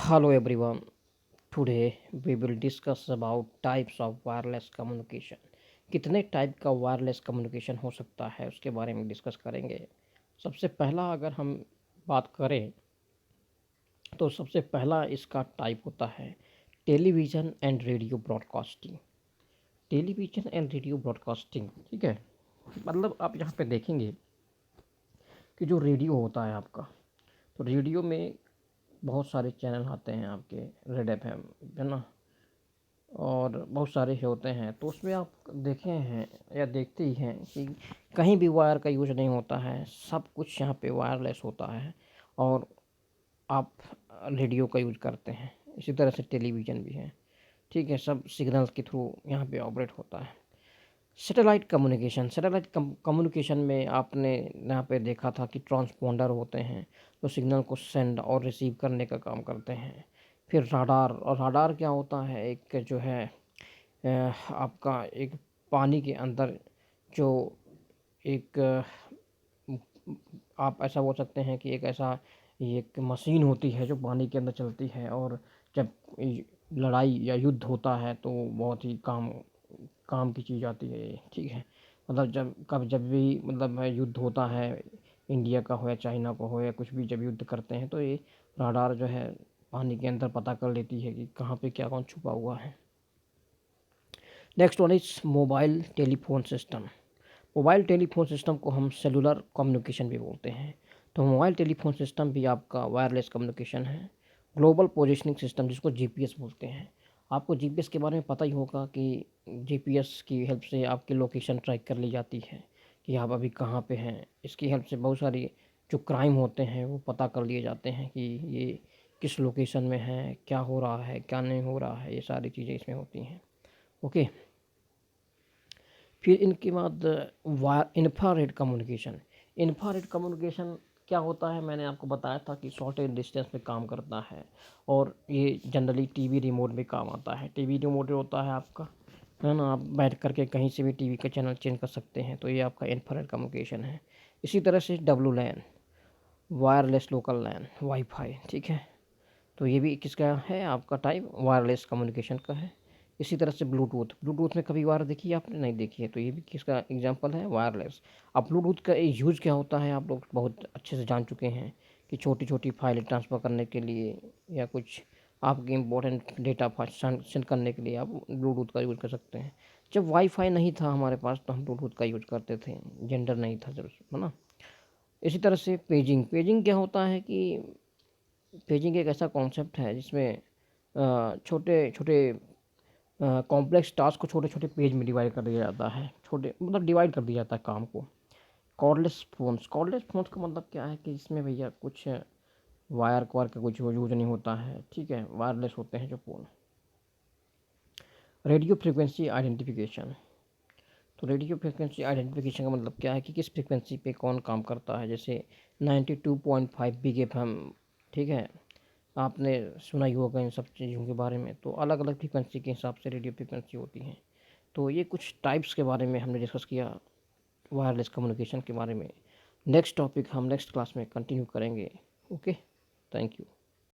Hello everyone. Today we will discuss about types of wireless communication. कितने type का wireless communication हो सकता है उसके बारे में डिस्कस करेंगे। सबसे पहला अगर हम बात करें तो सबसे पहला इसका टाइप होता है television and radio broadcasting. Television and radio broadcasting, ठीक है। मतलब आप यहाँ पे देखेंगे कि जो रेडियो होता है आपका, तो रेडियो में बहुत सारे चैनल आते हैं आपके, रेड एफएम है ना, और बहुत सारे होते हैं। तो उसमें आप देखे हैं या देखते ही हैं कि कहीं भी वायर का यूज़ नहीं होता है, सब कुछ यहाँ पे वायरलेस होता है और आप रेडियो का यूज़ करते हैं। इसी तरह से टेलीविज़न भी है, ठीक है। सब सिग्नल्स के थ्रू यहाँ पे ऑपरेट होता है। सैटेलाइट कम्युनिकेशन में आपने यहाँ पे देखा था कि ट्रांसपोंडर होते हैं जो सिग्नल को सेंड और रिसीव करने का काम करते हैं। फिर राडार, और राडार क्या होता है, एक जो है आपका एक पानी के अंदर जो एक आप ऐसा बोल सकते हैं कि एक ऐसा एक मशीन होती है जो पानी के अंदर चलती है, और जब लड़ाई या युद्ध होता है तो बहुत ही काम काम की चीज़ आती है ये, ठीक है। मतलब जब भी मतलब युद्ध होता है, इंडिया का हो या चाइना का हो या कुछ भी, जब युद्ध करते हैं तो ये राडार जो है पानी के अंदर पता कर लेती है कि कहाँ पे क्या कौन छुपा हुआ है। Next one is mobile telephone system. Mobile telephone system को हम सेलुलर कम्युनिकेशन भी बोलते हैं। तो मोबाइल टेलीफोन सिस्टम भी आपका वायरलेस कम्युनिकेशन है। ग्लोबल पोजिशनिंग सिस्टम, जिसको जीपीएस बोलते हैं। आपको जीपीएस के बारे में पता ही होगा कि जीपीएस की हेल्प से आपकी लोकेशन ट्रैक कर ली जाती है कि आप अभी कहाँ पे हैं। इसकी हेल्प से बहुत सारी जो क्राइम होते हैं वो पता कर लिए जाते हैं कि ये किस लोकेशन में है, क्या हो रहा है, क्या नहीं हो रहा है, ये सारी चीज़ें इसमें होती हैं। ओके। फिर इनके बाद इंफ्रारेड कम्युनिकेशन। इंफ्रारेड कम्युनिकेशन क्या होता है, मैंने आपको बताया था कि शॉर्ट एंड डिस्टेंस में काम करता है, और ये जनरली टीवी रिमोट में काम आता है। टीवी रिमोट होता है आपका, है ना, आप बैठ करके कहीं से भी टीवी का चैनल चेंज कर सकते हैं। तो ये आपका इंफ्रारेड कम्युनिकेशन है। इसी तरह से डब्लू लैन, वायरलेस लोकल लैन, वाईफाई, ठीक है। तो ये भी किसका है, आपका टाइप वायरलेस कम्युनिकेशन का है। इसी तरह से ब्लूटूथ, ब्लूटूथ में कभी वायर देखी है आपने, नहीं देखी है, तो ये भी किसका एग्जांपल है, वायरलेस। अब ब्लूटूथ का यूज़ क्या होता है आप लोग बहुत अच्छे से जान चुके हैं कि छोटी छोटी फाइलें ट्रांसफ़र करने के लिए या कुछ आपके इम्पोर्टेंट डेटा सेंड करने के लिए आप ब्लूटूथ का यूज़ कर सकते हैं। जब वाईफाई नहीं था हमारे पास तो हम ब्लूटूथ का यूज़ करते थे, जेंडर नहीं था जब, है ना। इसी तरह से पेजिंग, पेजिंग क्या होता है कि पेजिंग एक ऐसा कॉन्सेप्ट है जिसमें छोटे छोटे कॉम्प्लेक्स टास्क को छोटे छोटे पेज में डिवाइड कर दिया जाता है, छोटे मतलब डिवाइड कर दिया जाता है काम को। कॉर्डलेस फ़ोन्स, कॉर्डलेस फ़ोन्स का मतलब क्या है कि इसमें भैया कुछ वायर वायर का कुछ यूज नहीं होता है, ठीक है, वायरलेस होते हैं जो फ़ोन। Radio frequency identification. तो रेडियो फ्रिक्वेंसी आइडेंटिफिकेशन का मतलब क्या है कि किस फ्रिक्वेंसी पे कौन काम करता है। जैसे 92.5 बिग एफएम, ठीक है, आपने सुना ही होगा इन सब चीज़ों के बारे में। तो अलग अलग फ्रिक्वेंसी के हिसाब से रेडियो फ्रिक्वेंसी होती हैं। तो ये कुछ टाइप्स के बारे में हमने डिस्कस किया, वायरलेस कम्युनिकेशन के बारे में। नेक्स्ट टॉपिक हम नेक्स्ट क्लास में कंटिन्यू करेंगे। Okay, thank you.